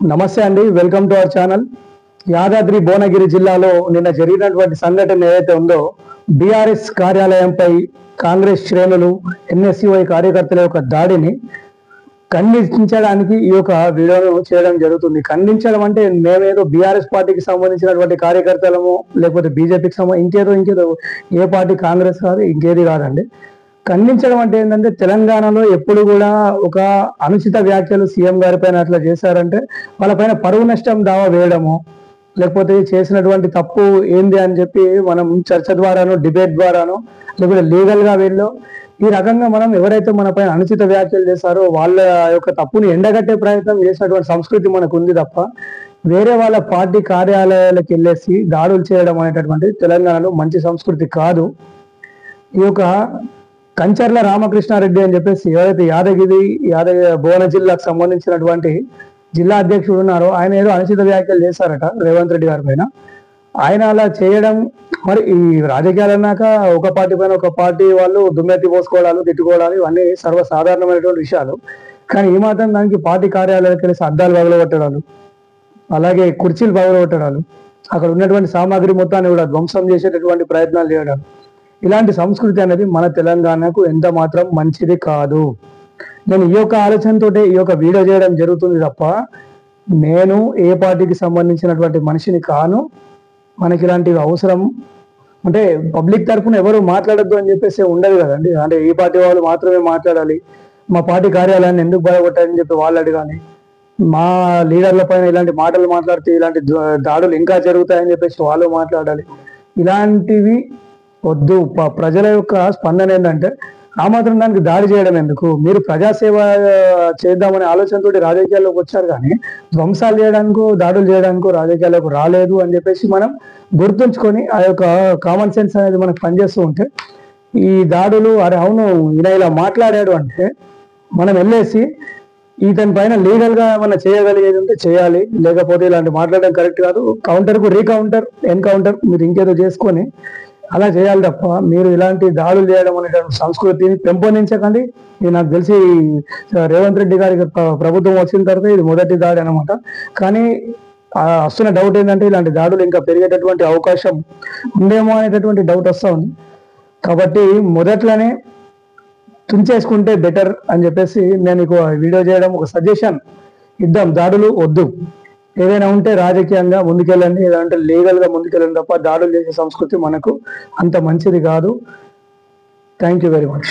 నమస్తే అండి, welcome to our channel. Yadadri Bhuvanagiri జిల్లాలో నిన్న జరిగినటువంటి సంఘటన ఏదైతే ఉందో, బీఆర్ఎస్ కార్యాలయంపై కాంగ్రెస్ శ్రేణులు ఎన్ఎస్యుఐ కార్యకర్తల యొక్క దాడిని ఖండించడానికి ఈ యొక్క వీడియోను చేయడం జరుగుతుంది. ఖండించడం అంటే మేమేదో బీఆర్ఎస్ పార్టీకి సంబంధించినటువంటి కార్యకర్తలము, లేకపోతే బీజేపీకి ఇంకేదో ఏ పార్టీ, కాంగ్రెస్ కాదు, ఇంకేది కాదండి. ఖండించడం అంటే ఏంటంటే, తెలంగాణలో ఎప్పుడు కూడా ఒక అనుచిత వ్యాఖ్యలు సీఎం గారి పైన అట్లా చేశారంటే వాళ్ళపైన పరువు నష్టం దావా వేయడము, లేకపోతే చేసినటువంటి తప్పు ఏంది అని చెప్పి మనం చర్చ ద్వారానో, డిబేట్ ద్వారానో, లేకపోతే లీగల్గా వీళ్ళు ఈ రకంగా మనం ఎవరైతే మన పైన అనుచిత వ్యాఖ్యలు చేశారో వాళ్ళ యొక్క తప్పుని ఎండగట్టే ప్రయత్నం చేసినటువంటి సంస్కృతి మనకు ఉంది తప్ప, వేరే వాళ్ళ పార్టీ కార్యాలయాలకు వెళ్ళేసి దాడులు చేయడం అనేటటువంటి తెలంగాణలో మంచి సంస్కృతి కాదు. ఈ యొక్క కంచర్ల రామకృష్ణారెడ్డి అని చెప్పేసి ఎవరైతే యాదగిరి భువన జిల్లాకు సంబంధించినటువంటి జిల్లా అధ్యక్షుడు ఉన్నారో ఆయన ఏదో అనుచిత వ్యాఖ్యలు చేశారట రేవంత్ రెడ్డి గారి పైన. ఆయన అలా చేయడం, మరి ఈ రాజకీయాలు అన్నాక ఒక పార్టీ పైన ఒక పార్టీ వాళ్ళు దుమ్మెత్తి పోసుకోవడాలు, తిట్టుకోవడాలు ఇవన్నీ సర్వసాధారణమైనటువంటి విషయాలు. కానీ ఈ మాత్రం దానికి పార్టీ కార్యాలయాలకు వెళ్ళి అద్దాలు పగలగొట్టడాలు, అలాగే కుర్చీలు పగలగొట్టడాలు, అక్కడ ఉన్నటువంటి సామాగ్రి మొత్తాన్ని కూడా ధ్వంసం చేసేటటువంటి ప్రయత్నాలు చేయడాలు, ఇలాంటి సంస్కృతి అనేది మన తెలంగాణకు ఎంత మాత్రం మంచిది కాదు. నేను ఈ యొక్క ఆలోచనతో ఈ యొక్క వీడియో చేయడం జరుగుతుంది తప్ప, నేను ఏ పార్టీకి సంబంధించినటువంటి మనిషిని కాను. మనకి ఇలాంటివి అవసరం అంటే పబ్లిక్ తరఫున ఎవరు మాట్లాడద్దు అని చెప్పేసి ఉండదు కదండి. అంటే ఈ పార్టీ వాళ్ళు మాత్రమే మాట్లాడాలి, మా పార్టీ కార్యాలయాన్ని ఎందుకు బయటకొట్టారని చెప్పి వాళ్ళు అడగాలి, మా లీడర్ల పైన ఇలాంటి మాటలు మాట్లాడితే ఇలాంటి దాడులు ఇంకా జరుగుతాయని చెప్పేసి వాళ్ళు మాట్లాడాలి. ఇలాంటివి వద్దు. ప్రజల యొక్క స్పందన ఏంటంటే, ఆ మాత్రం దానికి దాడి చేయడం ఎందుకు? మీరు ప్రజాసేవ చేద్దామనే ఆలోచనతో రాజకీయాల్లోకి వచ్చారు, కానీ ధ్వంసాలు చేయడానికో దాడులు చేయడానికో రాజకీయాల్లోకి రాలేదు అని చెప్పేసి మనం గుర్తుంచుకొని ఆ యొక్క కామన్ సెన్స్ అనేది మనకు పనిచేస్తూ ఉంటే, ఈ దాడులు అరే అవును ఈయన ఇలా మాట్లాడాడు అంటే మనం వెళ్ళేసి ఇతని పైన లీగల్ గా ఏమన్నా చేయగలిగేది ఉంటే చేయాలి, లేకపోతే ఇలాంటి మాట్లాడడం కరెక్ట్ కాదు. కౌంటర్కు రీకౌంటర్, ఎన్కౌంటర్ మీరు ఇంకేదో చేసుకొని అలా చేయాలి తప్ప మీరు ఇలాంటి దాడులు చేయడం అనేటువంటి సంస్కృతిని పెంపొందించకండి. ఇది నాకు తెలిసి రేవంత్ రెడ్డి గారికి ప్రభుత్వం వచ్చిన తర్వాత ఇది మొదటి దాడి అనమాట. కానీ వస్తున్న డౌట్ ఏంటంటే, ఇలాంటి దాడులు ఇంకా పెరిగేటటువంటి అవకాశం ఉందేమో అనేటటువంటి డౌట్ వస్తూ ఉంది. కాబట్టి మొదట్లోనే తుంచేసుకుంటే బెటర్ అని చెప్పేసి నేను వీడియో చేయడం, ఒక సజెషన్ ఇద్దాం. దాడులు వద్దు, ఏదైనా ఉంటే రాజకీయంగా ముందుకెళ్ళండి, ఏదంటే లీగల్గా ముందుకెళ్ళండి తప్ప దాడులు చేసే సంస్కృతి మనకు అంత మంచిది కాదు. Thank you very much.